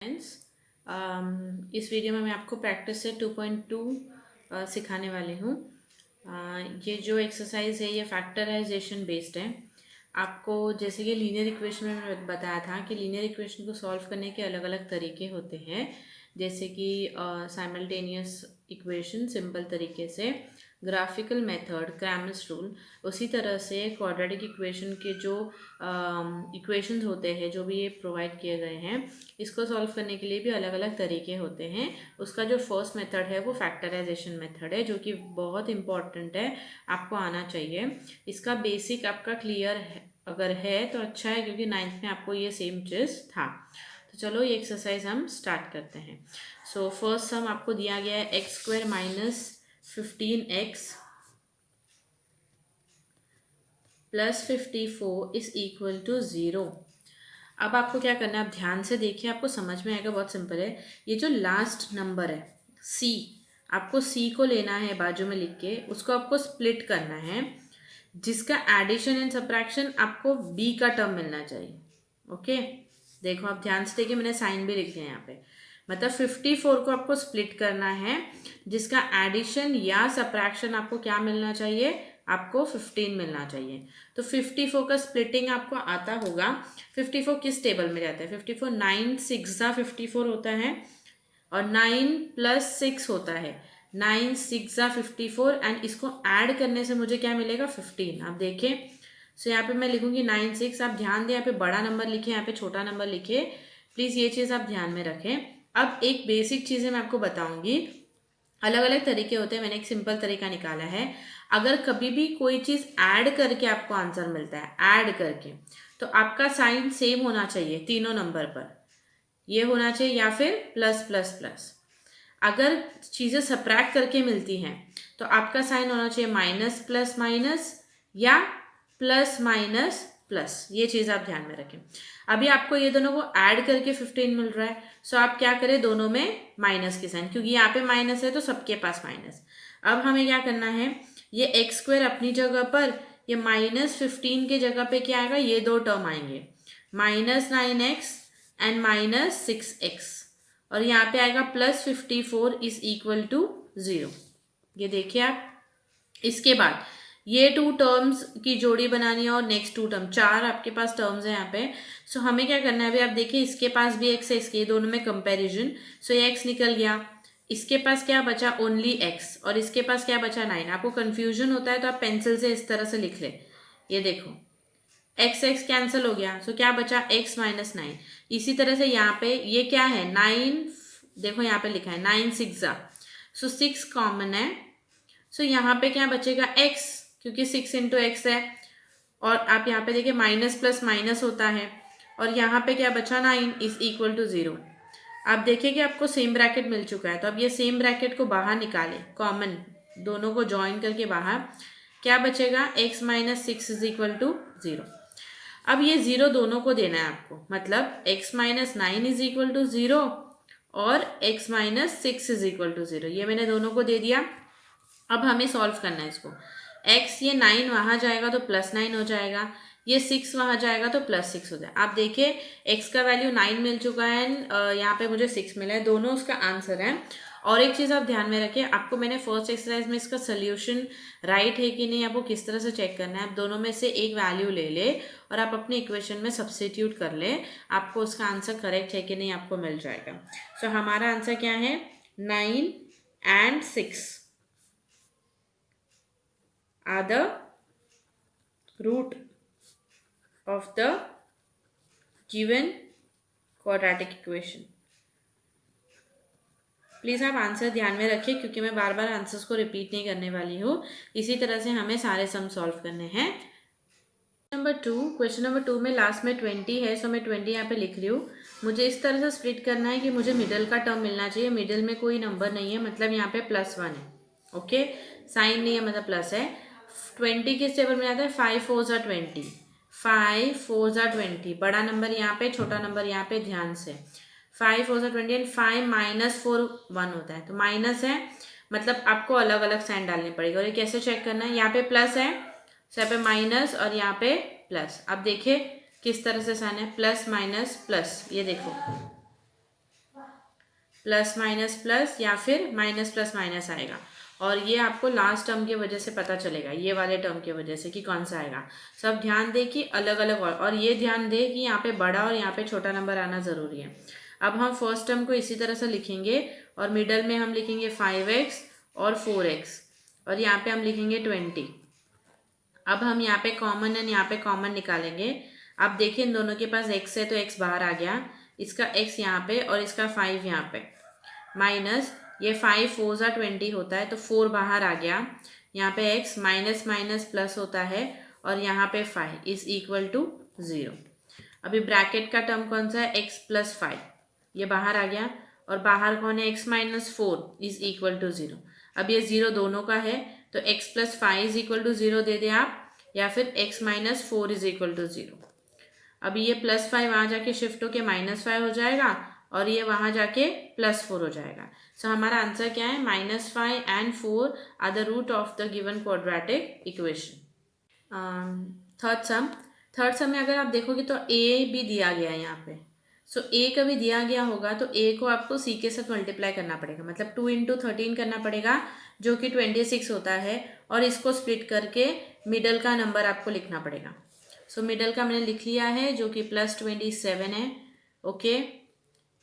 Friends, इस video में मैं आपको प्रैक्टिस से 2.2 सिखाने वाली हूँ। ये जो एक्सरसाइज है ये फैक्टराइजेशन बेस्ड है। आपको जैसे कि लीनियर इक्वेशन में मैंने बताया था कि लीनियर इक्वेशन को सॉल्व करने के अलग अलग तरीके होते हैं, जैसे कि साइमल्टेनियस इक्वेशन सिंपल तरीके से, ग्राफिकल मेथड, क्रैमर्स रूल। उसी तरह से क्वाड्रेटिक इक्वेशन के जो इक्वेशंस होते हैं जो भी ये प्रोवाइड किए गए हैं, इसको सॉल्व करने के लिए भी अलग अलग तरीके होते हैं। उसका जो फर्स्ट मेथड है वो फैक्टराइजेशन मेथड है, जो कि बहुत इंपॉर्टेंट है, आपको आना चाहिए। इसका बेसिक आपका क्लियर है अगर है तो अच्छा है, क्योंकि 9th में आपको ये सेम चीज़ था। तो चलो ये एक्सरसाइज हम स्टार्ट करते हैं। सो फर्स्ट सम आपको दिया गया है x² minus 15x plus 54 is equal to 0। अब आपको क्या करना है, आप ध्यान से देखिए, आपको समझ में आएगा। बहुत सिंपल है। ये जो लास्ट नंबर है c, आपको c को लेना है बाजू में लिख के, उसको आपको स्प्लिट करना है, जिसका एडिशन एंड सब्ट्रैक्शन आपको b का टर्म मिलना चाहिए। ओके, देखो आप ध्यान से देखिए, मैंने साइन भी लिख दिया यहाँ पे। मतलब 54 को आपको स्प्लिट करना है, जिसका एडिशन या सब्ट्रैक्शन आपको क्या मिलना चाहिए, आपको 15 मिलना चाहिए। तो 54 का स्प्लिटिंग आपको आता होगा। 54 किस टेबल में जाता है? 54 9 6 54 होता है, और 9 प्लस 6 होता है। 9 6 54, एंड इसको ऐड करने से मुझे क्या मिलेगा? 15। आप देखें, सो यहाँ पे मैं लिखूंगी 9 6। आप ध्यान दें, यहाँ पे बड़ा नंबर लिखे, यहाँ पे छोटा नंबर लिखे। प्लीज़ ये चीज़ आप ध्यान में रखें। अब एक बेसिक चीज़ें मैं आपको बताऊंगी। अलग अलग तरीके होते हैं, मैंने एक सिंपल तरीका निकाला है। अगर कभी भी कोई चीज़ ऐड करके आपको आंसर मिलता है, ऐड करके, तो आपका साइन सेम होना चाहिए तीनों नंबर पर। ये होना चाहिए, या फिर प्लस प्लस प्लस। अगर चीज़ें सब्ट्रैक्ट करके मिलती हैं तो आपका साइन होना चाहिए माइनस प्लस माइनस, या प्लस माइनस प्लस। ये चीज़ आप ध्यान में रखें। अभी आपको ये दोनों को ऐड करके 15 मिल रहा है, सो आप क्या करें, दोनों में माइनस के साइन, क्योंकि यहाँ पे माइनस है तो सबके पास माइनस। अब हमें क्या करना है, ये x² अपनी जगह पर, ये -15 के जगह पे क्या आएगा, ये दो टर्म आएंगे, -9x एंड -6x, और यहाँ पे आएगा +54 इज इक्वल टू 0। ये देखिए आप। इसके बाद ये टू टर्म्स की जोड़ी बनानी है, और नेक्स्ट टू टर्म, चार आपके पास टर्म्स हैं यहाँ पे। सो हमें क्या करना है, अभी आप देखिए, इसके पास भी x है, इसके दोनों में कंपैरिजन। सो ये x निकल गया, इसके पास क्या बचा, ओनली x, और इसके पास क्या बचा, 9। आपको कंफ्यूजन होता है तो आप पेंसिल से इस तरह से लिख ले। ये देखो, एक्स एक्स कैंसिल हो गया, सो क्या बचा, x माइनस 9। इसी तरह से यहाँ पे ये क्या है, 9, देखो यहाँ पे लिखा है 9 6 सो 6 कॉमन है। सो यहाँ पे क्या बचेगा, x, क्योंकि 6 इंटू एक्स है। और आप यहाँ पे देखिए, माइनस प्लस माइनस होता है, और यहाँ पे क्या बचा, 9 इज इक्वल टू 0। आप देखिए कि आपको सेम ब्रैकेट मिल चुका है, तो अब ये सेम ब्रैकेट को बाहर निकाले, कॉमन दोनों को ज्वाइन करके बाहर क्या बचेगा, x minus 6 is equal to 0। अब ये 0 दोनों को देना है आपको, मतलब x minus 9 is equal to 0 और x minus 6 is equal to 0। ये मैंने दोनों को दे दिया। अब हमें सॉल्व करना है इसको। x, ये 9 वहाँ जाएगा तो +9 हो जाएगा, ये 6 वहाँ जाएगा तो +6 हो जाएगा। आप देखिए, x का वैल्यू 9 मिल चुका है, यहाँ पे मुझे 6 मिला है, दोनों उसका आंसर है। और एक चीज़ आप ध्यान में रखिए, आपको मैंने फर्स्ट एक्सरसाइज में इसका सोल्यूशन राइट है कि नहीं, आपको किस तरह से चेक करना है। आप दोनों में से एक वैल्यू ले ले और आप अपने इक्वेशन में सब्स्टिट्यूट कर ले, आपको उसका आंसर करेक्ट है कि नहीं आपको मिल जाएगा। सो हमारा आंसर क्या है, 9 and 6 are the root of the given quadratic equation। Please आप आंसर ध्यान में रखिए, क्योंकि मैं बार बार आंसर्स को रिपीट नहीं करने वाली हूँ। इसी तरह से हमें सारे सम सॉल्व करने हैं। क्वेश्चन नंबर 2 में लास्ट में 20 है, सो मैं 20 यहाँ पे लिख रही हूँ। मुझे इस तरह से स्प्लिट करना है कि मुझे मिडल का टर्म मिलना चाहिए। मिडल में कोई नंबर नहीं है, मतलब यहाँ पे +1 है। ओके, साइन नहीं है, मतलब प्लस है। 20 किस टेबल में आता है, 5 4 20, 5 4 20। बड़ा नंबर यहाँ पे, छोटा नंबर यहाँ पे, ध्यान से। 5 4 20 एंड 5 -4 1 होता है, तो माइनस है, मतलब आपको अलग अलग साइन डालने पड़ेगा। और ये कैसे चेक करना है, यहाँ पे प्लस है, सो यहाँ पे माइनस और यहाँ पे प्लस। अब देखिए किस तरह से साइन है, प्लस माइनस प्लस, ये देखो प्लस माइनस प्लस या फिर माइनस प्लस माइनस आएगा, और ये आपको लास्ट टर्म की वजह से पता चलेगा, ये वाले टर्म की वजह से कि कौन सा आएगा। सब ध्यान दे कि अलग अलग, और ये ध्यान दे कि यहाँ पे बड़ा और यहाँ पे छोटा नंबर आना ज़रूरी है। अब हम फर्स्ट टर्म को इसी तरह से लिखेंगे, और मिडल में हम लिखेंगे 5x और 4x, और यहाँ पे हम लिखेंगे 20। अब हम यहाँ पे कॉमन एंड यहाँ पे कॉमन निकालेंगे। आप देखिए इन दोनों के पास x है तो x बाहर आ गया, इसका x यहाँ पे और इसका 5 यहाँ पे, माइनस ये 5 4 ज़ा 20 होता है तो 4 बाहर आ गया, यहाँ पे x माइनस माइनस प्लस होता है, और यहाँ पे 5 इज इक्वल टू 0। अभी ब्रैकेट का टर्म कौन सा है, x प्लस 5, ये बाहर आ गया, और बाहर कौन है, x minus 4 is equal to 0। अब ये 0 दोनों का है तो x plus 5 is equal to 0 दे दें आप, या फिर x minus 4 is equal to 0। अभी ये प्लस 5 वहाँ जाके शिफ्ट होके माइनस 5 हो जाएगा, और ये वहाँ जाके प्लस 4 हो जाएगा। सो हमारा आंसर क्या है, -5 and 4 are the root of the given quadratic equation. Third sum में अगर आप देखोगे तो ए भी दिया गया है यहाँ पे। सो ए कभी दिया गया होगा तो ए को आपको सी के साथ मल्टीप्लाई करना पड़ेगा, मतलब 2 × 13 करना पड़ेगा, जो कि 26 होता है, और इसको स्प्लिट करके मिडल का नंबर आपको लिखना पड़ेगा। सो मिडल का मैंने लिख लिया है, जो कि +27 है। ओके,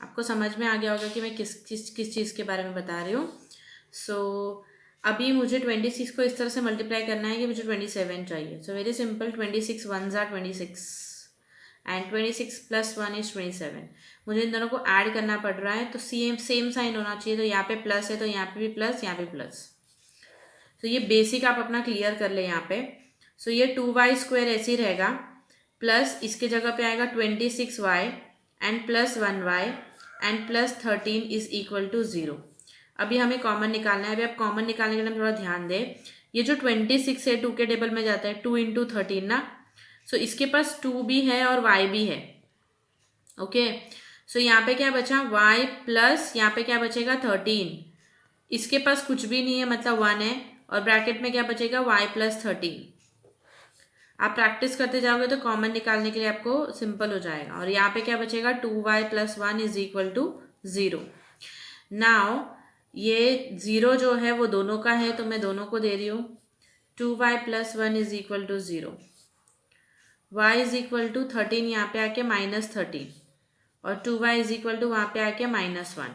आपको समझ में आ गया होगा कि मैं किस चीज़ के बारे में बता रही हूँ। सो अभी मुझे 26 को इस तरह से मल्टीप्लाई करना है कि मुझे 27 चाहिए। सो वेरी सिंपल, 26 1 ज़ा 26 एंड 26 + 1 इज 27। मुझे इन दोनों को ऐड करना पड़ रहा है, तो सेम साइन होना चाहिए, तो यहाँ पे प्लस है तो यहाँ पे भी प्लस, यहाँ पे प्लस। तो ये बेसिक आप अपना क्लियर कर ले यहाँ पे। सो ये 2y² ऐसे ही रहेगा, प्लस इसके जगह पे आएगा 26y and plus 1y and plus 13 is equal to 0। अभी हमें कॉमन निकालना है। अभी आप कॉमन निकालने के लिए थोड़ा ध्यान दें, ये जो 26 है 2 के टेबल में जाता है, 2 × 13 ना, सो इसके पास 2 भी है और y भी है। ओके, सो यहाँ पे क्या बचा, y प्लस यहाँ पे क्या बचेगा 13, इसके पास कुछ भी नहीं है मतलब 1 है, और ब्रैकेट में क्या बचेगा y + 13। आप प्रैक्टिस करते जाओगे तो कॉमन निकालने के लिए आपको सिंपल हो जाएगा, और यहाँ पे क्या बचेगा 2y + 1 is equal to 0। Now ये 0 जो है वो दोनों का है तो मैं दोनों को दे रही हूँ, 2y + 1 is equal to 0, y is equal to 13 यहाँ पे आके -13, और 2y इज इक्वल टू वहाँ पे आके -1,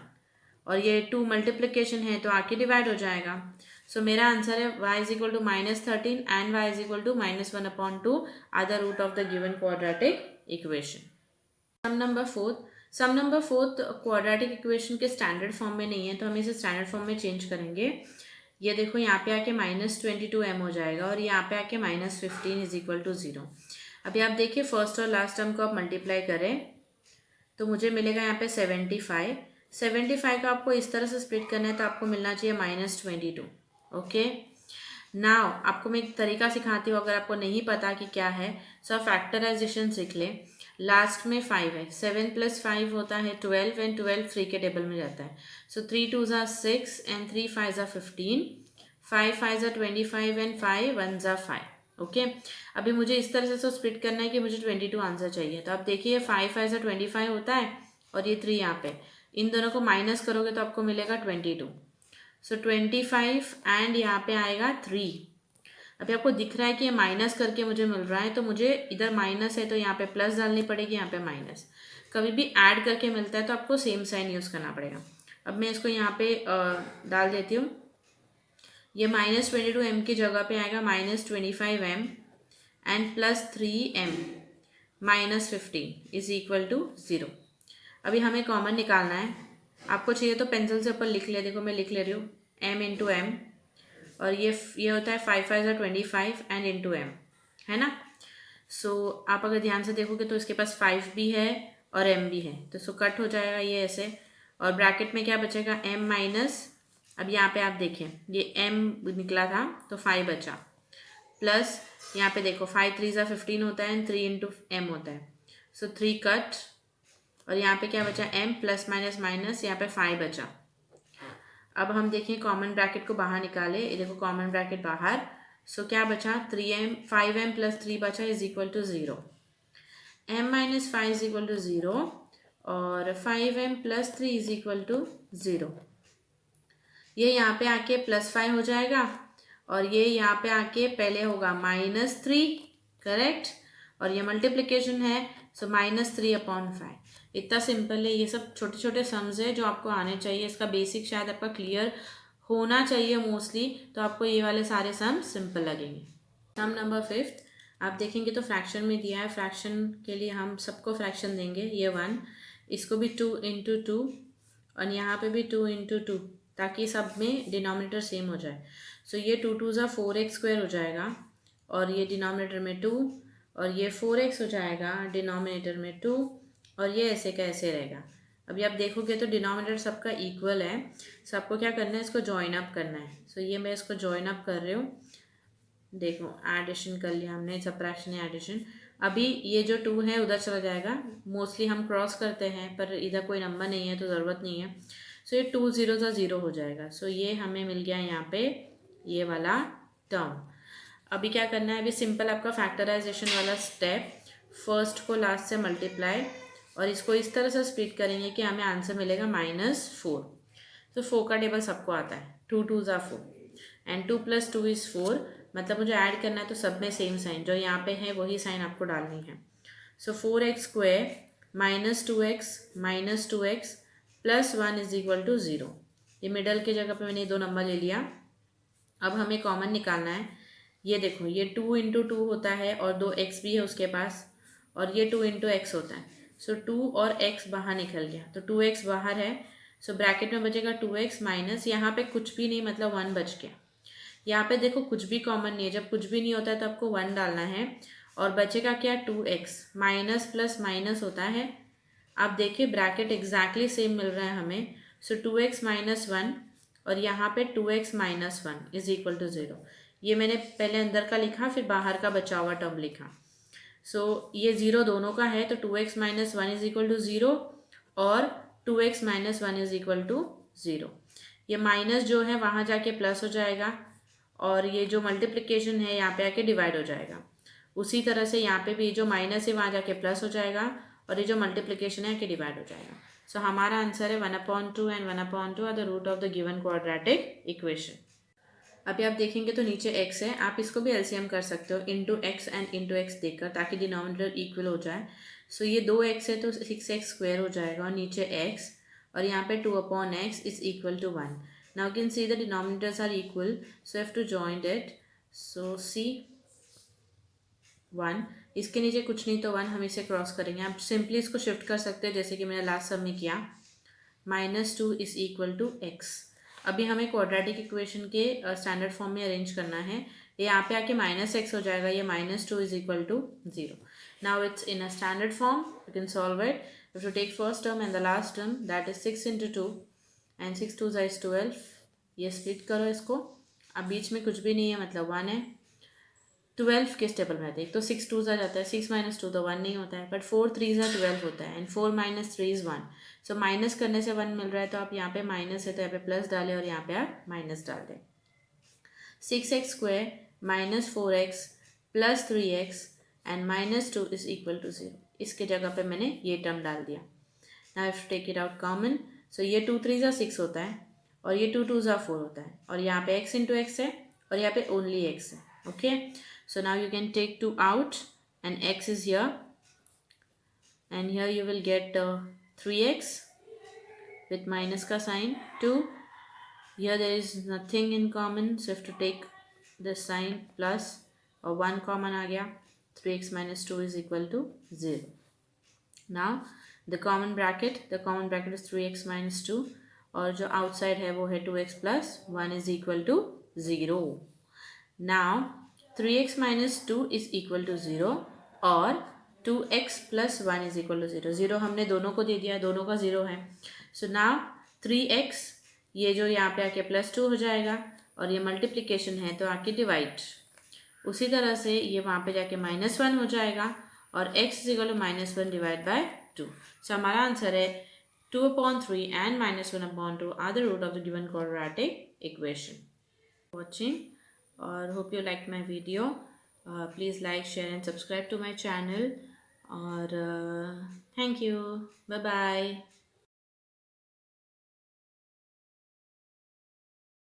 और ये 2 मल्टीप्लिकेशन है तो आके डिवाइड हो जाएगा। सो मेरा आंसर है y is equal to -13 and y is equal to -1/2 are the root of the given quadratic equation. Sum number fourth quadratic equation के स्टैंडर्ड फॉर्म में नहीं है, तो हम इसे स्टैंडर्ड फॉर्म में चेंज करेंगे। ये देखो यहाँ पे आके -22m हो जाएगा, और यहाँ पे आके -15 इज इक्वल टू 0। अभी आप देखिए फर्स्ट और लास्ट टर्म को आप मल्टीप्लाई करें तो मुझे मिलेगा यहाँ पे 75 को आपको इस तरह से स्प्लिट करना है तो आपको मिलना चाहिए -22। ओके, नाउ आपको मैं एक तरीका सिखाती हूँ, अगर आपको नहीं पता कि क्या है, सो आप फैक्टराइजेशन सीख लें। लास्ट में 5 है, 7 + 5 होता है 12, एंड 12 3 के टेबल में जाता है। सो 3 2 ज़ा 6 एंड 3 5 ज़ा 15, 5 5 ज़ा 25 एंड 5 1 ज़ा 5। ओके, अभी मुझे इस तरह से स्प्लिट करना है कि मुझे 22 आंसर चाहिए। तो आप देखिए 5 5 ज़ा 25 होता है, और ये 3 यहाँ पे, इन दोनों को माइनस करोगे तो आपको मिलेगा 22। सो 25 एंड यहाँ पे आएगा 3। अभी आपको दिख रहा है कि ये माइनस करके मुझे मिल रहा है, तो मुझे इधर माइनस है तो यहाँ पे प्लस डालनी पड़ेगी, यहाँ पे माइनस। कभी भी ऐड करके मिलता है तो आपको सेम साइन यूज़ करना पड़ेगा। अब मैं इसको यहाँ पे डाल देती हूँ, ये -22m की जगह पे आएगा -25m and +3m -15 is equal to 0। अभी हमें कॉमन निकालना है, आपको चाहिए तो पेंसिल से ऊपर लिख ले, देखो मैं लिख ले रही हूँ m × m, और ये होता है 5 5 ज़ा 25 एंड इंटू m, है ना। सो आप अगर ध्यान से देखोगे तो इसके पास 5 भी है और m भी है, तो सो कट हो जाएगा ये ऐसे, और ब्रैकेट में क्या बचेगा m माइनस, अब यहाँ पे आप देखें ये m निकला था तो 5 बचा, प्लस यहाँ पे देखो 5 3 ज़ा 15 होता है एंड 3 × m होता है, सो 3 कट, और यहाँ पे क्या बचा m प्लस माइनस माइनस, यहाँ पे 5 बचा। अब हम देखें कॉमन ब्रैकेट को बाहर निकाले, ये देखो कॉमन ब्रैकेट बाहर, सो क्या बचा 5m + 3 बचा is equal to 0। m - 5 is equal to 0, और 5m plus 3 is equal to 0। ये यहाँ पे आके +5 हो जाएगा और ये यहाँ पे आके पहले होगा -3, करेक्ट, और ये मल्टीप्लिकेशन है, सो -3/5। इतना सिंपल है। ये सब छोटे छोटे सम्स है जो आपको आने चाहिए। इसका बेसिक शायद आपका क्लियर होना चाहिए मोस्टली, तो आपको ये वाले सारे सम सिंपल लगेंगे। सम नंबर 5 आप देखेंगे तो फ्रैक्शन में दिया है। फ्रैक्शन के लिए हम सबको फ्रैक्शन देंगे। ये 1, इसको भी 2 इंटू 2 और यहाँ पे भी 2 इंटू 2, ताकि सब में डिनोमिनेटर सेम हो जाए। सो ये 2 2 ज़ा 4x² हो जाएगा और ये डिनोमिनेटर में 2, और ये 4x हो जाएगा डिनोमिनेटर में 2, और ये ऐसे का ऐसे रहेगा। अभी आप देखोगे तो डिनोमिनेटर सबका इक्वल है। सो आपको क्या करना है, इसको जॉइन अप करना है। सो ये मैं इसको जॉइन अप कर रही हूँ। देखो एडिशन कर लिया हमने, सब्ट्रैक्शन या एडिशन। अभी ये जो 2 है उधर चला जाएगा। मोस्टली हम क्रॉस करते हैं, पर इधर कोई नंबर नहीं है तो ज़रूरत नहीं है। सो ये 2 0 ज़ा 0 हो जाएगा। सो ये हमें मिल गया यहाँ पे ये वाला टर्म। अभी क्या करना है, अभी सिंपल आपका फैक्टराइजेशन वाला स्टेप, फर्स्ट को लास्ट से मल्टीप्लाई और इसको इस तरह से स्प्लिट करेंगे कि हमें आंसर मिलेगा -4। तो 4 का टेबल सबको आता है, 2 2 ज़ा 4 एंड 2 + 2 = 4। मतलब मुझे ऐड करना है तो सब में सेम साइन जो यहाँ पे है वही साइन आपको डालनी है। सो 4x² -2x -2x + 1 = 0। ये मिडल की जगह पे मैंने 2 नंबर ले लिया। अब हमें कॉमन निकालना है। ये देखो ये 2 इंटू 2 होता है और 2x भी है उसके पास, और ये 2 इंटू x होता है। सो 2 और x बाहर निकल गया तो 2x बाहर है। सो ब्रैकेट में बचेगा 2x माइनस, यहाँ पे कुछ भी नहीं मतलब 1 बच गया। यहाँ पे देखो कुछ भी कॉमन नहीं है, जब कुछ भी नहीं होता है तो आपको 1 डालना है और बचेगा क्या, 2x। माइनस प्लस माइनस होता है। आप देखिए ब्रैकेट एग्जैक्टली सेम मिल रहा है हमें। सो 2x - 1 और यहाँ पे 2x - 1 = 0। ये मैंने पहले अंदर का लिखा फिर बाहर का बचा हुआ टर्म लिखा। सो ये 0 दोनों का है तो 2x - 1 = 0 और 2x - 1 = 0। ये माइनस जो है वहाँ जाके प्लस हो जाएगा और ये जो मल्टीप्लिकेशन है यहाँ पे आके डिवाइड हो जाएगा। उसी तरह से यहाँ पे भी जो माइनस है वहाँ जाके प्लस हो जाएगा और ये जो मल्टीप्लिकेशन है आके डिवाइड हो जाएगा। सो हमारा आंसर है 1/2 and 1/2 are the root of the given quadratic equation. अभी आप देखेंगे तो नीचे x है, आप इसको भी एलसीएम कर सकते हो into x and into x देकर, ताकि डिनोमिनेटर इक्वल हो जाए। सो ये 2x है तो 6x² हो जाएगा और नीचे x और यहाँ पे 2/x = 1। Now you can see the denominators are equal, so I have to join it. So C 1, इसके नीचे कुछ नहीं तो 1, हम इसे क्रॉस करेंगे। आप सिंपली इसको शिफ्ट कर सकते हैं जैसे कि मैंने लास्ट सब में किया। -2 = x। अभी हमें क्वाड्रेटिक इक्वेशन के स्टैंडर्ड फॉर्म में अरेंज करना है। ये यहाँ पे आके -x हो जाएगा, ये -2 = 0। Now it's in a standard form, you can solve it. You have to take first term and the last term, that is 6 × 2 and 6 2 = 12। ये स्प्लिट करो इसको। अब बीच में कुछ भी नहीं है मतलब 1 है। 12 किस टेबल में आते हैं, एक तो 6 2 आ जाता है, 6 - 2 तो 1 नहीं होता है, बट 4 3 12 होता है एंड 4 - 3 = 1। सो माइनस करने से 1 मिल रहा है तो आप यहाँ पे माइनस है तो यहाँ पे प्लस डालें और यहाँ पे आप माइनस डाल दें। 6x² - 4x + 3x and -2 = 0। इसके जगह पे मैंने ये टर्म डाल दिया। Now if take it out common, so ये 2 3 6 होता है और ये 2 2 4 होता है और यहाँ पे x × x है और यहाँ पे ओनली x है। Okay, so now you can take 2 out and x is here and here you will get 3x with minus का sign 2. Here there is nothing in common, so you have to take this sign plus और 1 common आ गया। 3x - 2 = 0. Now the common bracket is 3x - 2 और जो outside है वो है 2x + 1 = 0. Now 3x - 2 = 0 और 2x + 1 = 0। 0 हमने दोनों को दे दिया, दोनों का 0 है। सो नाउ 3x ये जो यहाँ पे आके +2 हो जाएगा और ये मल्टीप्लिकेशन है तो आके डिवाइड। उसी तरह से ये वहाँ पे जाके -1 हो जाएगा और x = -1 / 2। सो हमारा आंसर है 2/3 and -1/2 are the root of the given quadratic equation. Watching or hope you liked my video. Please like, share and subscribe to my channel. और थैंक यू, बाय बाय।